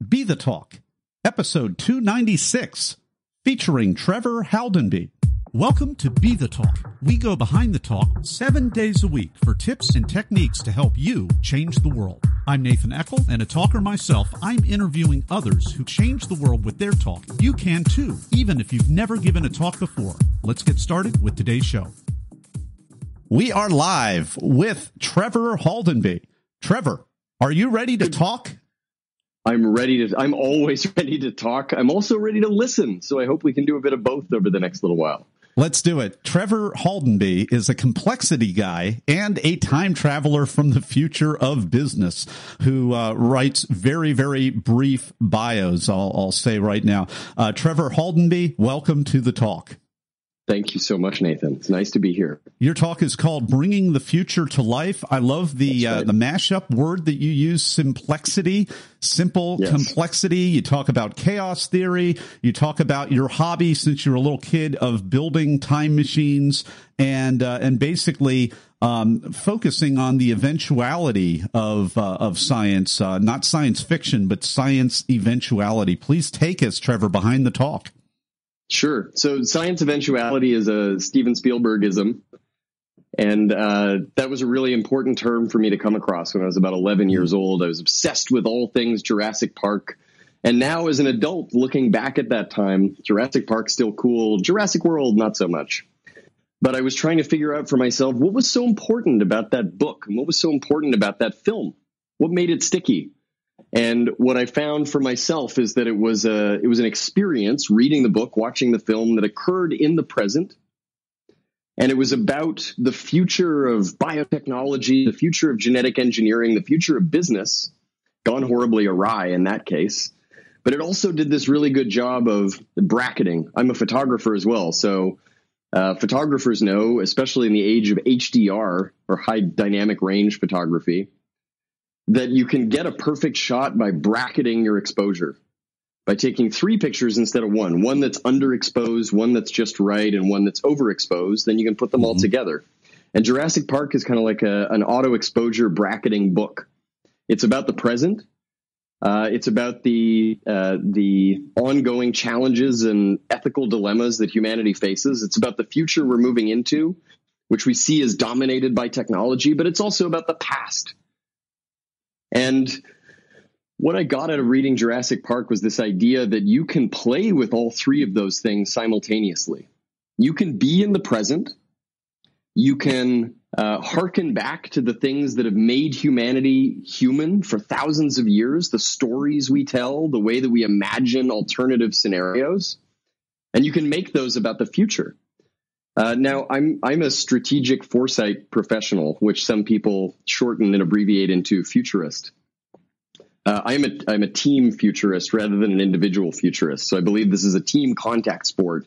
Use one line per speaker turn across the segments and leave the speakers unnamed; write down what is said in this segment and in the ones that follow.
Be the Talk, episode 296, featuring Trevor Haldenby. Welcome to Be the Talk. We go behind the talk 7 days a week for tips and techniques to help you change the world. I'm Nathan Eckel, and a talker myself. I'm interviewing others who change the world with their talk. You can too, even if you've never given a talk before. Let's get started with today's show. We are live with Trevor Haldenby. Trevor, are you ready to talk?
I'm always ready to talk. I'm also ready to listen. So I hope we can do a bit of both over the next little while.
Let's do it. Trevor Haldenby is a complexity guy and a time traveler from the future of business who writes very, very brief bios, I'll say right now. Trevor Haldenby, welcome to the talk.
Thank you so much, Nathan. It's nice to be here.
Your talk is called Bringing the Future to Life. I love the mashup word that you use, simplexity, simple complexity. You talk about chaos theory. You talk about your hobby since you're a little kid of building time machines and basically focusing on the eventuality of science, not science fiction, but science eventuality. Please take us, Trevor, behind the talk.
Sure. So science eventuality is a Steven Spielbergism. And that was a really important term for me to come across when I was about 11 years old. I was obsessed with all things Jurassic Park. And now as an adult, looking back at that time, Jurassic Park's still cool. Jurassic World, not so much. But I was trying to figure out for myself, what was so important about that book? And what was so important about that film? What made it sticky? And what I found for myself is that it was an experience, reading the book, watching the film, that occurred in the present. And it was about the future of biotechnology, the future of genetic engineering, the future of business, gone horribly awry in that case. But it also did this really good job of bracketing. I'm a photographer as well. So photographers know, especially in the age of HDR, or high dynamic range photography, that you can get a perfect shot by bracketing your exposure, by taking 3 pictures instead of one that's underexposed, one that's just right, and one that's overexposed. Then you can put them all together. And Jurassic Park is kind of like an auto exposure bracketing book. It's about the present. It's about the ongoing challenges and ethical dilemmas that humanity faces. It's about the future we're moving into, which we see as dominated by technology, but it's also about the past. And what I got out of reading Jurassic Park was this idea that you can play with all 3 of those things simultaneously. You can be in the present. You can hearken back to the things that have made humanity human for thousands of years, the stories we tell, the way that we imagine alternative scenarios. And you can make those about the future. Now, I'm a strategic foresight professional, which some people shorten and abbreviate into futurist. I'm a team futurist rather than an individual futurist. So I believe this is a team contact sport,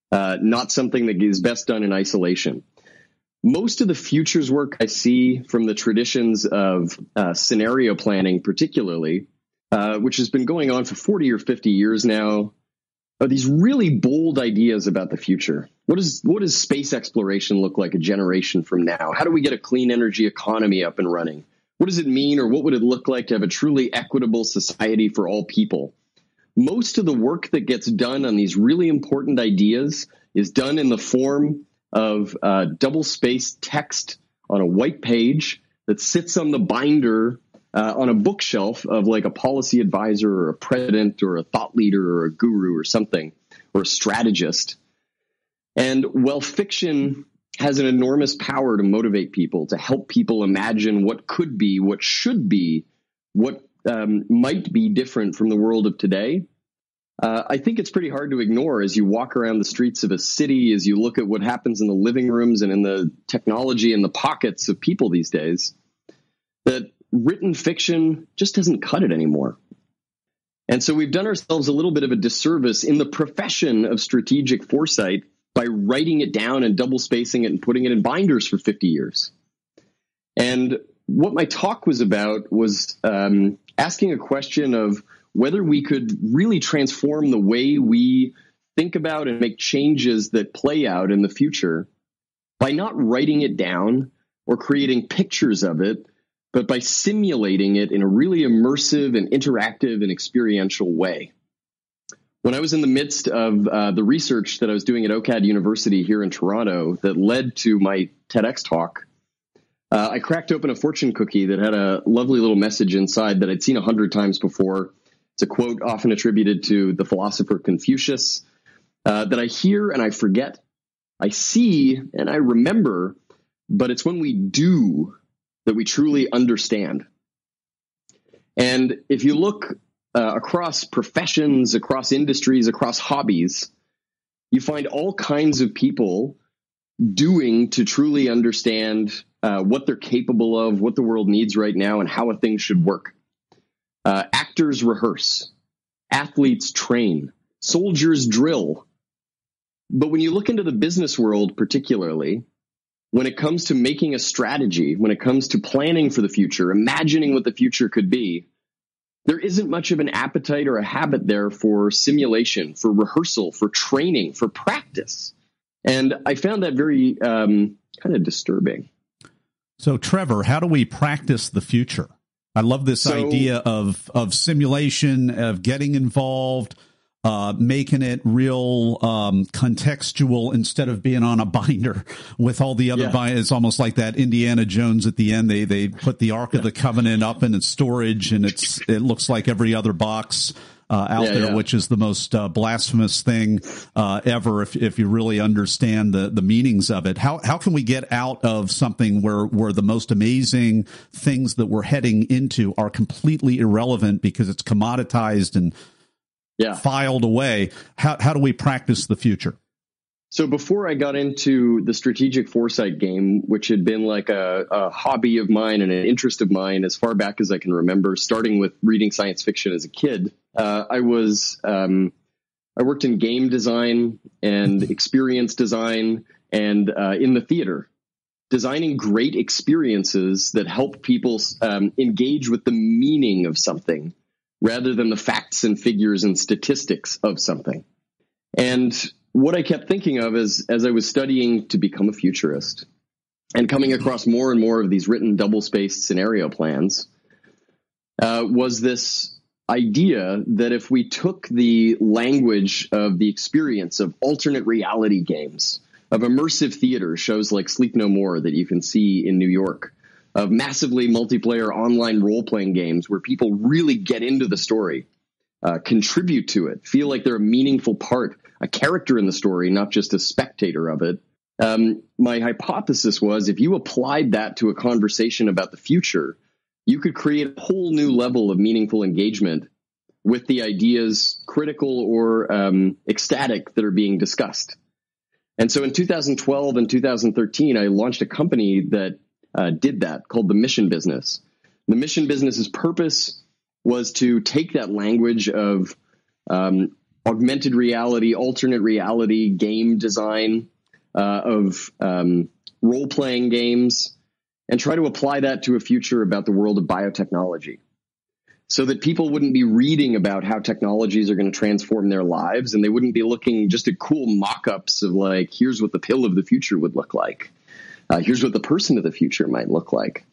not something that is best done in isolation. Most of the futures work I see from the traditions of scenario planning, particularly, which has been going on for 40 or 50 years now, are these really bold ideas about the future. What does space exploration look like a generation from now? How do we get a clean energy economy up and running? What does it mean, or what would it look like to have a truly equitable society for all people? Most of the work that gets done on these really important ideas is done in the form of double-spaced text on a white page that sits on the binder on a bookshelf of like a policy advisor or a president or a thought leader or a guru or something, or a strategist. And while fiction has an enormous power to motivate people, to help people imagine what could be, what should be, what might be different from the world of today, I think it's pretty hard to ignore as you walk around the streets of a city, as you look at what happens in the living rooms and in the technology and the pockets of people these days, that written fiction just doesn't cut it anymore. And so we've done ourselves a little bit of a disservice in the profession of strategic foresight by writing it down and double spacing it and putting it in binders for 50 years. And what my talk was about was asking a question of whether we could really transform the way we think about and make changes that play out in the future by not writing it down or creating pictures of it, but by simulating it in a really immersive and interactive and experiential way. When I was in the midst of the research that I was doing at OCAD University here in Toronto that led to my TEDx talk, I cracked open a fortune cookie that had a lovely little message inside that I'd seen 100 times before. It's a quote often attributed to the philosopher Confucius that I hear and I forget. I see and I remember, but it's when we do that we truly understand. And if you look across professions, across industries, across hobbies, you find all kinds of people doing to truly understand what they're capable of, what the world needs right now, and how a thing should work. Actors rehearse, athletes train, soldiers drill. But when you look into the business world particularly, when it comes to making a strategy, when it comes to planning for the future, imagining what the future could be, there isn't much of an appetite or a habit there for simulation, for rehearsal, for training, for practice. And I found that very kind of disturbing.
So, Trevor, how do we practice the future? I love this idea of simulation, of getting involved, making it real contextual instead of being on a binder with all the other binders. It's almost like that Indiana Jones at the end. They put the Ark of the Covenant up in its storage, and it looks like every other box out there, which is the most blasphemous thing ever if you really understand the meanings of it. How can we get out of something where the most amazing things that we're heading into are completely irrelevant because it's commoditized and filed away? How do we practice the future?
So before I got into the strategic foresight game, which had been like a hobby of mine and an interest of mine as far back as I can remember, starting with reading science fiction as a kid, I worked in game design and experience design and in the theater, designing great experiences that help people engage with the meaning of something rather than the facts and figures and statistics of something. And what I kept thinking of as I was studying to become a futurist and coming across more and more of these written double-spaced scenario plans was this idea that if we took the language of the experience of alternate reality games, of immersive theater, shows like Sleep No More that you can see in New York, of massively multiplayer online role-playing games where people really get into the story, contribute to it, feel like they're a meaningful part, a character in the story, not just a spectator of it. My hypothesis was if you applied that to a conversation about the future, you could create a whole new level of meaningful engagement with the ideas, critical or ecstatic, that are being discussed. And so in 2012 and 2013, I launched a company that did that, called The Mission Business. The Mission Business's purpose was to take that language of augmented reality, alternate reality, game design, of role-playing games, and try to apply that to a future about the world of biotechnology, so that people wouldn't be reading about how technologies are going to transform their lives, and they wouldn't be looking just at cool mock-ups of like, here's what the pill of the future would look like. Here's what the person of the future might look like.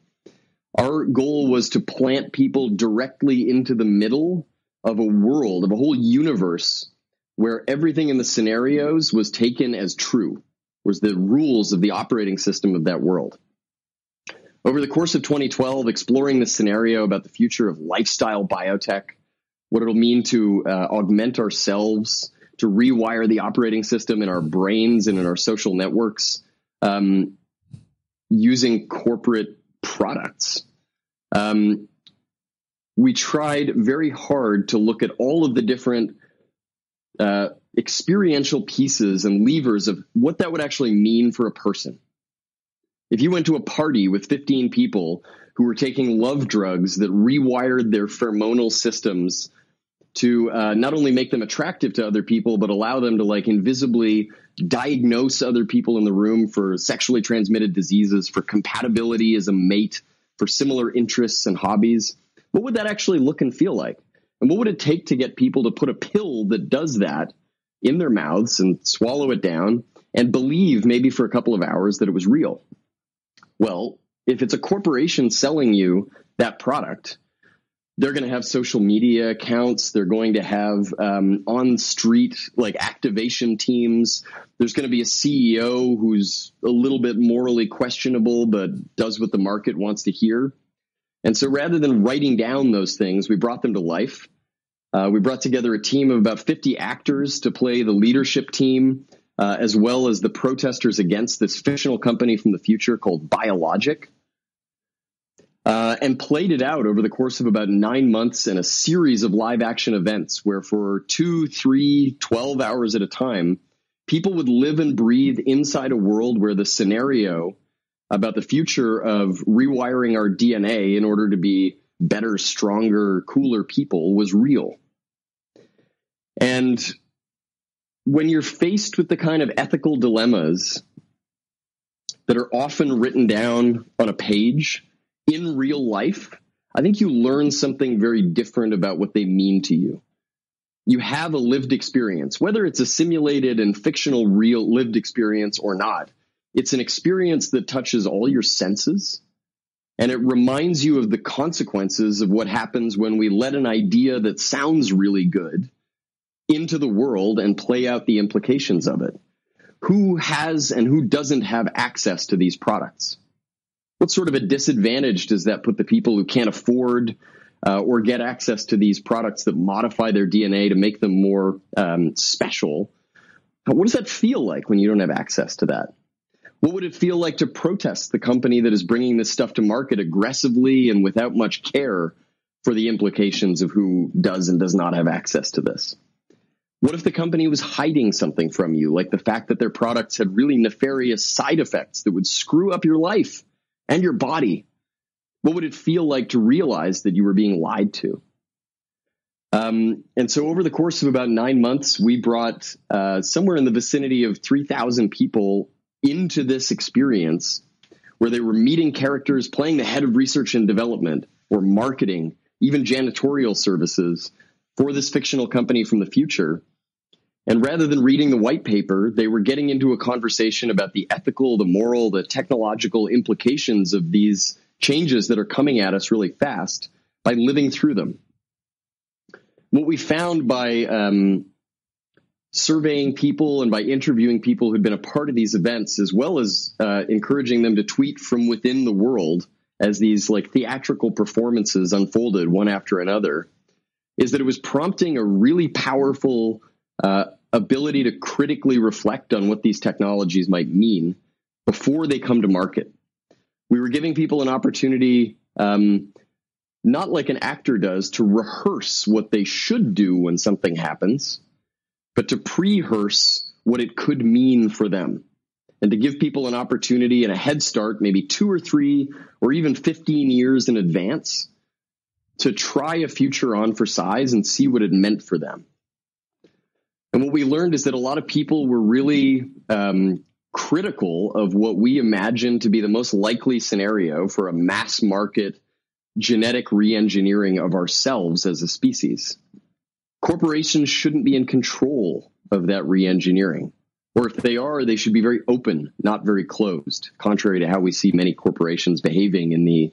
Our goal was to plant people directly into the middle of a world, of a whole universe, where everything in the scenarios was taken as true, was the rules of the operating system of that world. Over the course of 2012, exploring the scenario about the future of lifestyle biotech, what it'll mean to augment ourselves, to rewire the operating system in our brains and in our social networks, using corporate products. We tried very hard to look at all of the different experiential pieces and levers of what that would actually mean for a person. If you went to a party with 15 people who were taking love drugs that rewired their pheromonal systems to not only make them attractive to other people, but allow them to like invisibly diagnose other people in the room for sexually transmitted diseases, for compatibility as a mate, for similar interests and hobbies, what would that actually look and feel like? And what would it take to get people to put a pill that does that in their mouths and swallow it down and believe maybe for a couple of hours that it was real? Well, if it's a corporation selling you that product, they're going to have social media accounts. They're going to have on-street like activation teams. There's going to be a CEO who's a little bit morally questionable, but does what the market wants to hear. And so rather than writing down those things, we brought them to life. We brought together a team of about 50 actors to play the leadership team, as well as the protesters against this fictional company from the future called Biologic. And played it out over the course of about 9 months in a series of live action events where for 2, 3, 12 hours at a time, people would live and breathe inside a world where the scenario about the future of rewiring our DNA in order to be better, stronger, cooler people was real. And when you're faced with the kind of ethical dilemmas that are often written down on a page in real life, I think you learn something very different about what they mean to you. You have a lived experience, whether it's a simulated and fictional real lived experience or not. It's an experience that touches all your senses, and it reminds you of the consequences of what happens when we let an idea that sounds really good into the world and play out the implications of it. Who has and who doesn't have access to these products? What sort of a disadvantage does that put the people who can't afford or get access to these products that modify their DNA to make them more special? What does that feel like when you don't have access to that? What would it feel like to protest the company that is bringing this stuff to market aggressively and without much care for the implications of who does and does not have access to this? What if the company was hiding something from you, like the fact that their products had really nefarious side effects that would screw up your life and your body? What would it feel like to realize that you were being lied to? And so over the course of about 9 months, we brought somewhere in the vicinity of 3,000 people into this experience where they were meeting characters, playing the head of research and development or marketing, even janitorial services for this fictional company from the future. And rather than reading the white paper, they were getting into a conversation about the ethical, the moral, the technological implications of these changes that are coming at us really fast by living through them. What we found by surveying people and by interviewing people who'd been a part of these events, as well as encouraging them to tweet from within the world as these like theatrical performances unfolded one after another, is that it was prompting a really powerful ability to critically reflect on what these technologies might mean before they come to market. We were giving people an opportunity, not like an actor does, to rehearse what they should do when something happens, but to pre-rehearse what it could mean for them, and to give people an opportunity and a head start, maybe 2 or 3 or even 15 years in advance, to try a future on for size and see what it meant for them. And what we learned is that a lot of people were really critical of what we imagined to be the most likely scenario for a mass market genetic re-engineering of ourselves as a species. Corporations shouldn't be in control of that re-engineering. Or if they are, they should be very open, not very closed, contrary to how we see many corporations behaving in the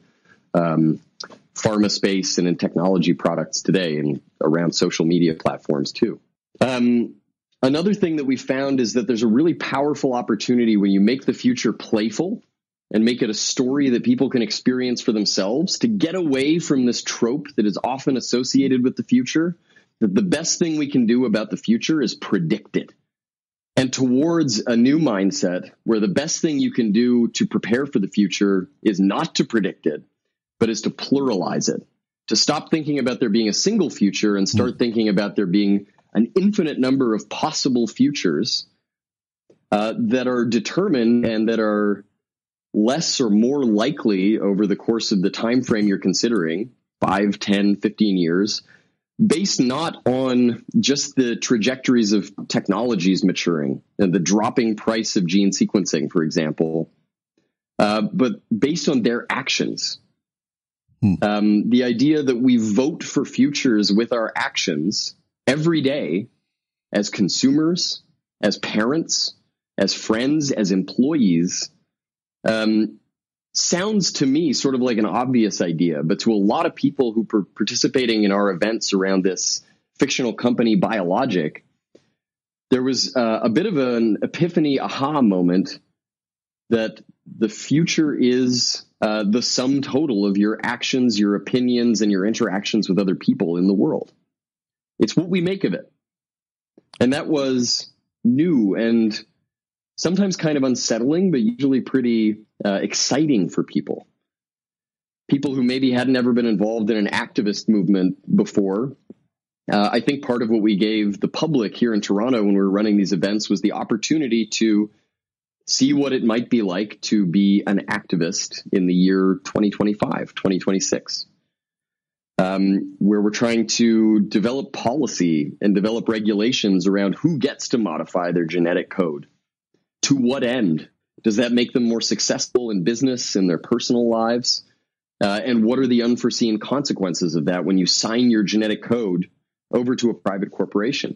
pharma space and in technology products today and around social media platforms too. Another thing that we found is that there's a really powerful opportunity when you make the future playful and make it a story that people can experience for themselves, to get away from this trope that is often associated with the future, that the best thing we can do about the future is predict it. And towards a new mindset where the best thing you can do to prepare for the future is not to predict it, but is to pluralize it, to stop thinking about there being a single future and start thinking about there being an infinite number of possible futures that are determined and that are less or more likely over the course of the time frame you're considering, 5, 10, 15 years, based not on just the trajectories of technologies maturing and the dropping price of gene sequencing, for example, but based on their actions. The idea that we vote for futures with our actions every day as consumers, as parents, as friends, as employees, sounds to me sort of like an obvious idea, but to a lot of people who were participating in our events around this fictional company, Biologic, there was a bit of an epiphany aha moment that the future is the sum total of your actions, your opinions, and your interactions with other people in the world. It's what we make of it. And that was new and sometimes kind of unsettling, but usually pretty exciting for people. People who maybe hadn't ever been involved in an activist movement before. I think part of what we gave the public here in Toronto when we were running these events was the opportunity to see what it might be like to be an activist in the year 2025, 2026, where we're trying to develop policy and develop regulations around who gets to modify their genetic code. To what end? Does that make them more successful in business, in their personal lives? And what are the unforeseen consequences of that when you sign your genetic code over to a private corporation?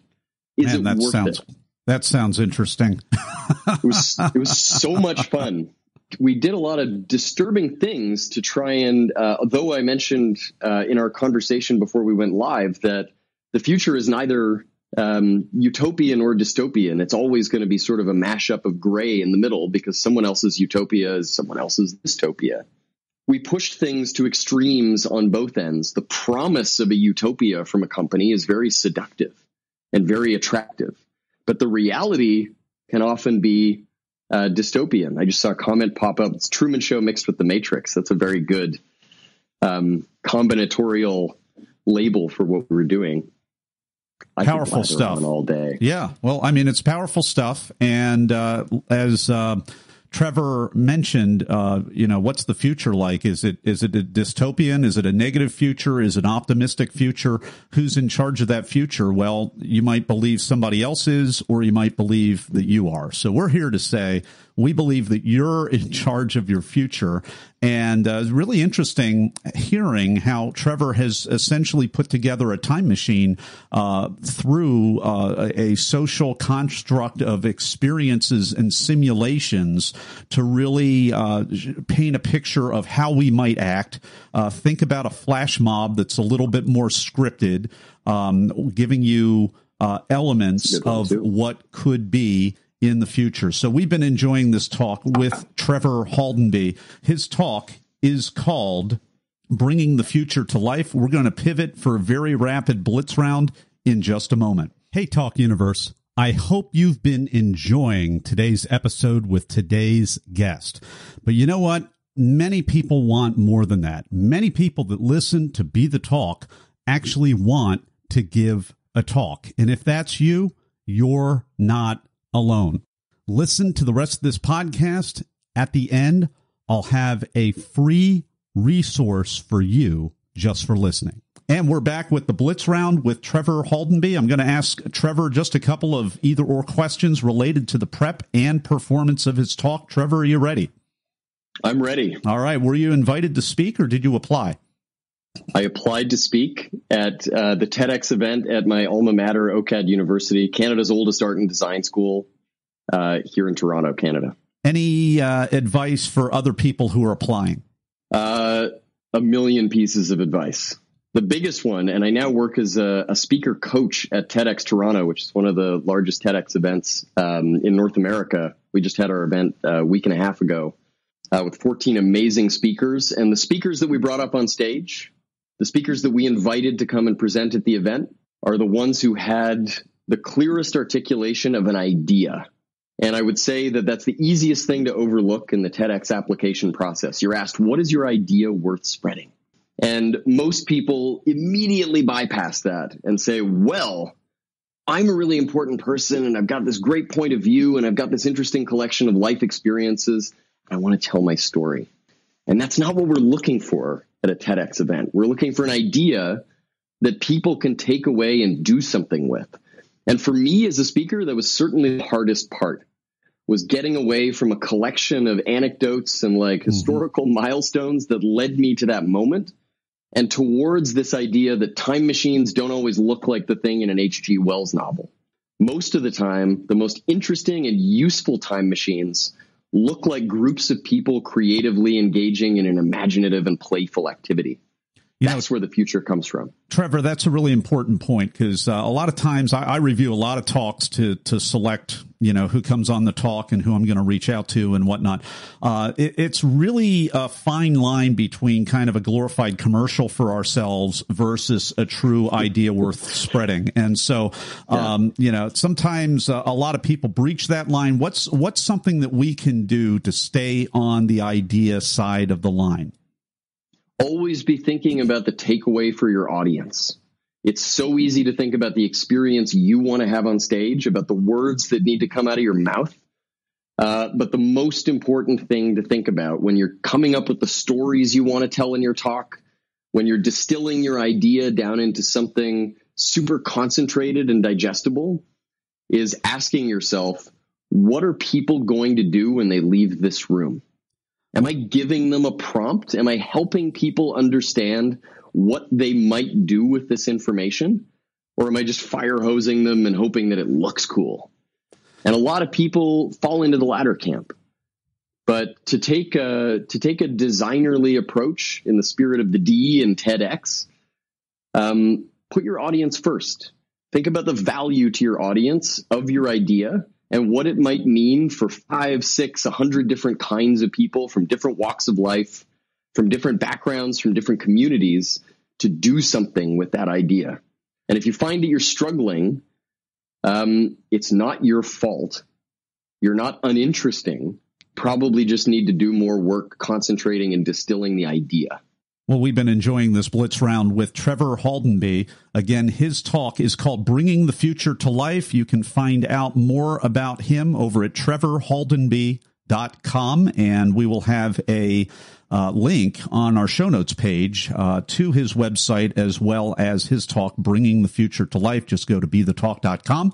Is it worth it?
That sounds interesting.
It was so much fun. We did a lot of disturbing things to try and, though I mentioned in our conversation before we went live that the future is neither utopian or dystopian. It's always going to be sort of a mashup of gray in the middle because someone else's utopia is someone else's dystopia. We pushed things to extremes on both ends. The promise of a utopia from a company is very seductive and very attractive, but the reality can often be dystopian. I just saw a comment pop up. It's Truman Show mixed with The Matrix. That's a very good combinatorial label for what we were doing.
Powerful stuff
all day.
Yeah. Well, I mean, it's powerful stuff. And as Trevor mentioned, what's the future like? Is it a dystopian? Is it a negative future? Is it an optimistic future? Who's in charge of that future? Well, you might believe somebody else is, or you might believe that you are. So we're here to say we believe that you're in charge of your future. And it's really interesting hearing how Trevor has essentially put together a time machine through a social construct of experiences and simulations to really paint a picture of how we might act. Think about a flash mob that's a little bit more scripted, giving you elements of what could be in the future. So we've been enjoying this talk with Trevor Haldenby. His talk is called Bringing the Future to Life. We're going to pivot for a very rapid blitz round in just a moment. Hey, Talk Universe. I hope you've been enjoying today's episode with today's guest. But you know what? Many people want more than that. Many people that listen to Be the Talk actually want to give a talk. And if that's you, you're not alone. Listen to the rest of this podcast. At the end, I'll have a free resource for you just for listening. And we're back with the Blitz Round with Trevor Haldenby. I'm going to ask Trevor just a couple of either or questions related to the prep and performance of his talk. Trevor, are you ready?
I'm ready.
All right. Were you invited to speak or did you apply?
I applied to speak at the TEDx event at my alma mater, OCAD University, Canada's oldest art and design school here in Toronto, Canada.
Any advice for other people who are applying?
A million pieces of advice. The biggest one, and I now work as a speaker coach at TEDx Toronto, which is one of the largest TEDx events in North America. We just had our event a week and a half ago with 14 amazing speakers. And the speakers that we brought up on stage, the speakers that we invited to come and present at the event, are the ones who had the clearest articulation of an idea. And I would say that that's the easiest thing to overlook in the TEDx application process. You're asked, what is your idea worth spreading? And most people immediately bypass that and say, well, I'm a really important person and I've got this great point of view and I've got this interesting collection of life experiences. I want to tell my story. And that's not what we're looking for at a TEDx event. We're looking for an idea that people can take away and do something with. And for me as a speaker, that was certainly the hardest part, was getting away from a collection of anecdotes and historical milestones that led me to that moment and towards this idea that time machines don't always look like the thing in an H.G. Wells novel. Most of the time, the most interesting and useful time machines look like groups of people creatively engaging in an imaginative and playful activity. That's where the future comes from.
Trevor, that's a really important point, because a lot of times I review a lot of talks to select, who comes on the talk and who I'm going to reach out to and whatnot. It's really a fine line between kind of a glorified commercial for ourselves versus a true idea worth spreading. And so, sometimes a lot of people breach that line. What's something that we can do to stay on the idea side of the line?
Always be thinking about the takeaway for your audience. It's so easy to think about the experience you want to have on stage, about the words that need to come out of your mouth. But the most important thing to think about when you're coming up with the stories you want to tell in your talk, when you're distilling your idea down into something super concentrated and digestible, is asking yourself, what are people going to do when they leave this room? Am I giving them a prompt? Am I helping people understand what they might do with this information? Or am I just fire hosing them and hoping that it looks cool? And a lot of people fall into the latter camp. But to take a designerly approach in the spirit of the D in TEDx, put your audience first. Think about the value to your audience of your idea and what it might mean for 5, 6, 100 different kinds of people from different walks of life, from different backgrounds, from different communities to do something with that idea. And if you find that you're struggling, it's not your fault. You're not uninteresting. Probably just need to do more work concentrating and distilling the idea.
Well, we've been enjoying this Blitz round with Trevor Haldenby. Again, his talk is called Bringing the Future to Life. You can find out more about him over at trevorhaldenby.com, and we will have a link on our show notes page to his website as well as his talk, Bringing the Future to Life. Just go to BeTheTalk.com,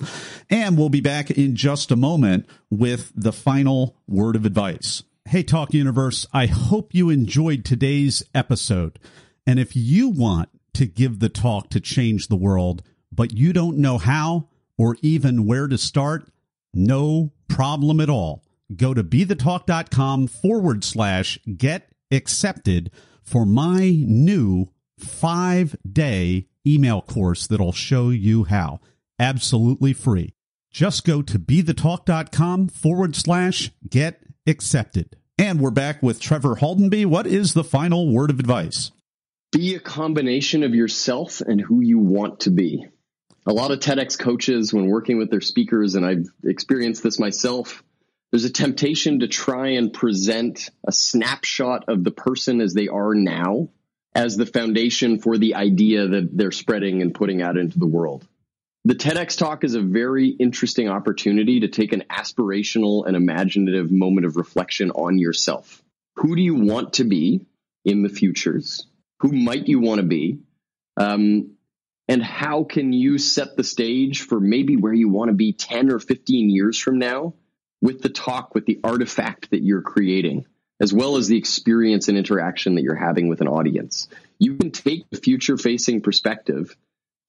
and we'll be back in just a moment with the final word of advice. Hey, Talk Universe, I hope you enjoyed today's episode. And if you want to give the talk to change the world, but you don't know how or even where to start, no problem at all. Go to BeTheTalk.com/get accepted for my new 5-day email course that'll show you how. Absolutely free. Just go to BeTheTalk.com/get accepted. And we're back with Trevor Haldenby. What is the final word of advice?
Be a combination of yourself and who you want to be. A lot of TEDx coaches, when working with their speakers, and I've experienced this myself, there's a temptation to try and present a snapshot of the person as they are now as the foundation for the idea that they're spreading and putting out into the world. The TEDx talk is a very interesting opportunity to take an aspirational and imaginative moment of reflection on yourself. Who do you want to be in the futures? Who might you want to be? And how can you set the stage for maybe where you want to be 10 or 15 years from now with the talk, with the artifact that you're creating, as well as the experience and interaction that you're having with an audience? You can take the future-facing perspective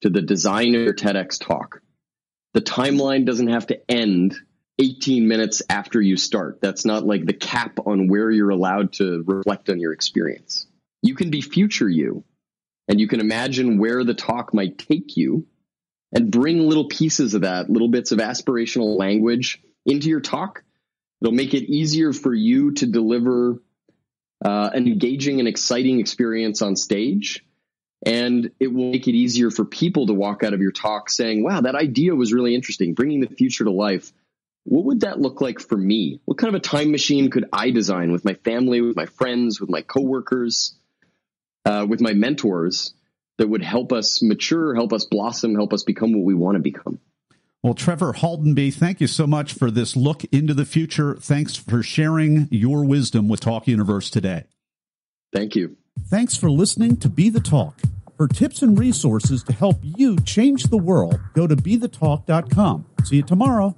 to the design of your TEDx talk. The timeline doesn't have to end 18 minutes after you start. That's not like the cap on where you're allowed to reflect on your experience. You can be future you, and you can imagine where the talk might take you and bring little pieces of that, little bits of aspirational language into your talk. It'll make it easier for you to deliver an engaging and exciting experience on stage. And it will make it easier for people to walk out of your talk saying, wow, that idea was really interesting, bringing the future to life. What would that look like for me? What kind of a time machine could I design with my family, with my friends, with my coworkers, with my mentors that would help us mature, help us blossom, help us become what we want to become?
Well, Trevor Haldenby, thank you so much for this look into the future. Thanks for sharing your wisdom with Talk Universe today.
Thank you.
Thanks for listening to Be the Talk. For tips and resources to help you change the world, go to BeTheTalk.com. See you tomorrow.